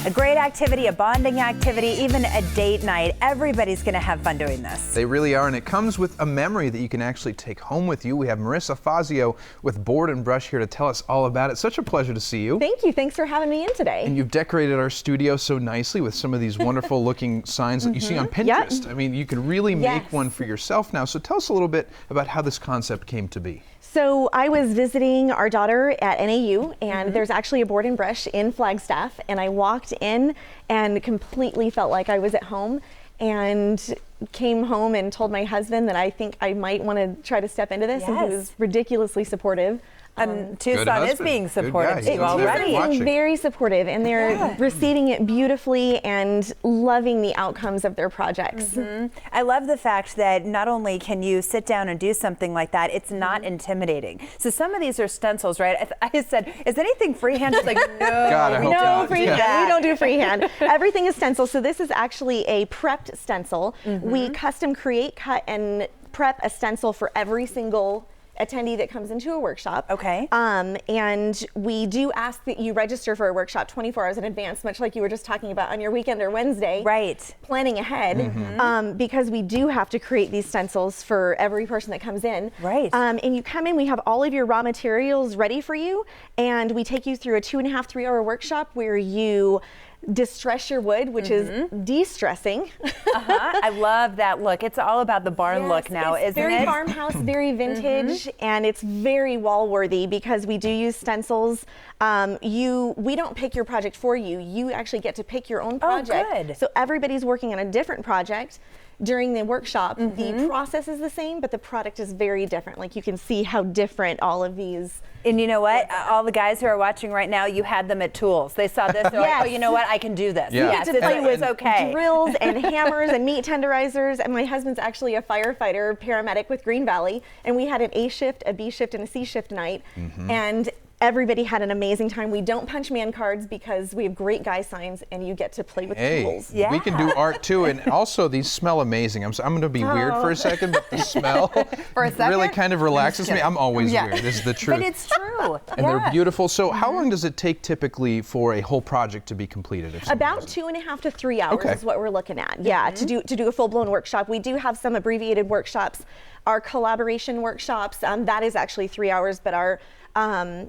A great activity, a bonding activity, even a date night. Everybody's going to have fun doing this. They really are, and it comes with a memory that you can actually take home with you. We have Marissa Fazio with Board and Brush here to tell us all about it. Such a pleasure to see you. Thank you. Thanks for having me in today. And you've decorated our studio so nicely with some of these wonderful looking signs that you see on Pinterest. Yep. I mean, you could really make one for yourself now. So tell us a little bit about how this concept came to be. So I was visiting our daughter at NAU, and there's actually a Board and Brush in Flagstaff, and I walked in and completely felt like I was at home, and came home and told my husband that I think I might want to try to step into this, and he was ridiculously supportive. Tucson is being supportive to you already. They're very supportive, and they're receiving it beautifully and loving the outcomes of their projects. I love the fact that not only can you sit down and do something like that, it's not intimidating. So some of these are stencils, right? I said, is anything freehand? She's like, no, God, I hope no freehand. We don't do freehand. Everything is stencil. So this is actually a prepped stencil. We custom create, cut, and prep a stencil for every single attendee that comes into a workshop. Okay. And we do ask that you register for a workshop 24 hours in advance, much like you were just talking about on your weekend or Wednesday. Right. Planning ahead, because we do have to create these stencils for every person that comes in. Right. And you come in, we have all of your raw materials ready for you, and we take you through a 2.5 to 3 hour workshop where you distress your wood, which is de-stressing. I love that look. It's all about the barn look now, isn't it? Very farmhouse, very vintage, and it's very wall worthy because we do use stencils. We don't pick your project for you. You actually get to pick your own project. Oh, good. So everybody's working on a different project during the workshop. The process is the same, but the product is very different. Like, you can see how different all of these. And you know what? All the guys who are watching right now, you had them at tools. They saw this, they're like, oh, you know what? I can do this. Yeah. You get to play with okay. drills and hammers and meat tenderizers. And my husband's actually a firefighter, paramedic with Green Valley. And we had an A shift, a B shift, and a C shift night. And everybody had an amazing time. We don't punch man cards because we have great guy signs, and you get to play with tools. Yeah. We can do art too, and also these smell amazing. I'm going to be weird for a second, but the smell really kind of relaxes me. I'm always weird. This is the truth. But it's true. And they're beautiful. So how long does it take typically for a whole project to be completed? About 2.5 to 3 hours is what we're looking at. Yeah, to do a full-blown workshop. We do have some abbreviated workshops. Our collaboration workshops, that is actually 3 hours, but our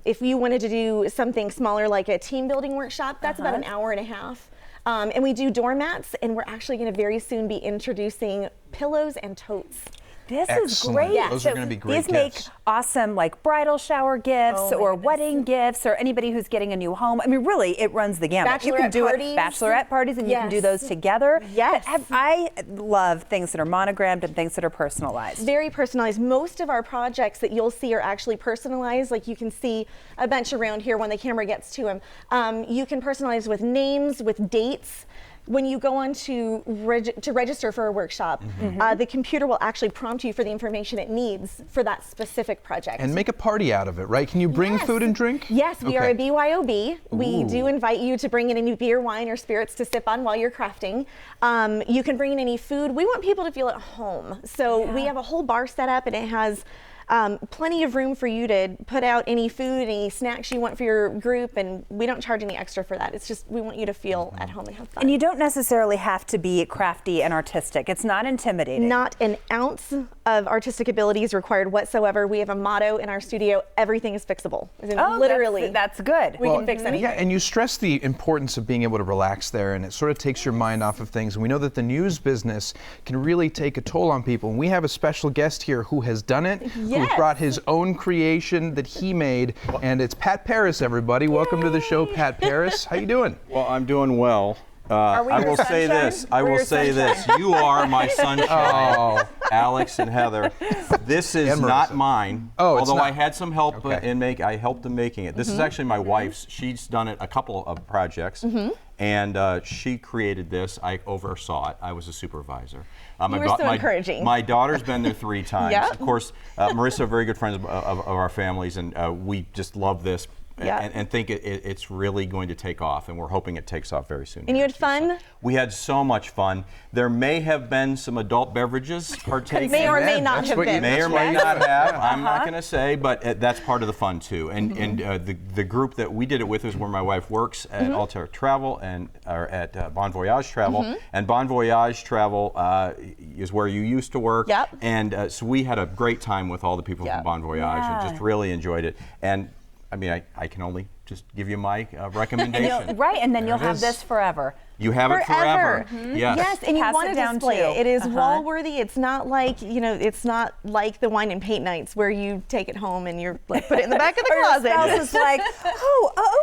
if you wanted to do something smaller like a team building workshop, that's about an hour and a half. And we do doormats, and we're actually going to very soon be introducing pillows and totes. This is great. Those are going to be great These make awesome, like, bridal shower gifts or wedding gifts, or anybody who's getting a new home. I mean, really, it runs the gamut. You can do it bachelorette parties, and you can do those together. Yes. I love things that are monogrammed and things that are personalized. Very personalized. Most of our projects that you'll see are actually personalized. Like, you can see a bunch around here when the camera gets to them. You can personalize with names, with dates. When you go on to register for a workshop, the computer will actually prompt you for the information it needs for that specific project. And make a party out of it, right? Can you bring food and drink? Yes, we are a BYOB. We do invite you to bring in any beer, wine, or spirits to sip on while you're crafting. You can bring in any food. We want people to feel at home. So we have a whole bar set up, and it has plenty of room for you to put out any food, any snacks you want for your group, and we don't charge any extra for that. It's just, we want you to feel at home and have fun. And you don't necessarily have to be crafty and artistic. It's not intimidating. Not an ounce of artistic ability is required whatsoever. We have a motto in our studio: everything is fixable. Literally. That's good. We can fix anything. Yeah, and you stress the importance of being able to relax there, and it sort of takes your mind off of things. And we know that the news business can really take a toll on people. And we have a special guest here who has done it, who brought his own creation that he made, and it's Pat Paris, everybody. Welcome to the show, Pat Paris. How you doing? Well, I'm doing well. I will say this. You are my sunshine, Alex and Heather. This is not mine. Although I had some help I helped in making it. This is actually my wife's. She's done it a couple of projects, and she created this. I oversaw it. I was a supervisor. You were so encouraging. My daughter's been there 3 times. Of course, Marissa, very good friends of our families, and we just love this. and think it's really going to take off, and we're hoping it takes off very soon. And you had fun? We had so much fun. There may have been some adult beverages partaken. May or may not have been. May or may not have. I'm not going to say, but that's part of the fun too. And the group that we did it with is where my wife works at Altair Travel or at Bon Voyage Travel. And Bon Voyage Travel is where you used to work. Yep. And so we had a great time with all the people from Bon Voyage and just really enjoyed it. And I mean, I can only just give you my recommendation. And then you'll have this forever. You have it forever. Yes, and you want to display it. It is wall-worthy. It's not like, it's not like the wine and paint nights where you take it home and you're like, put it in the back of the closet. Your spouse is like,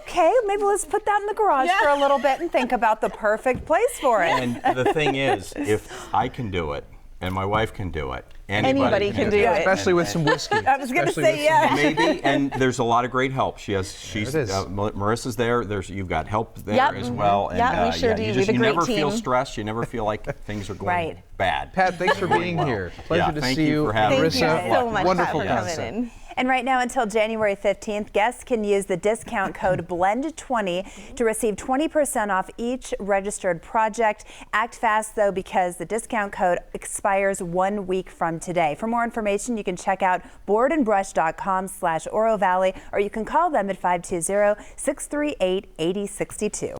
okay, maybe let's put that in the garage for a little bit and think about the perfect place for it. And the thing is, if I can do it, and my wife can do it, anybody can do it. Especially with some whiskey. I was going to say, yeah. Maybe, and there's a lot of great help. Marissa's there. You've got help there as well. And, we sure do. You never feel stressed. You never feel like things are going bad. Pat, thanks for being here. Pleasure to see you. Thank you so much, wonderful Pat, for coming in. And right now until January 15th, guests can use the discount code BLEND20 to receive 20% off each registered project. Act fast though, because the discount code expires 1 week from today. For more information, you can check out boardandbrush.com/Oro Valley, or you can call them at 520-638-8062.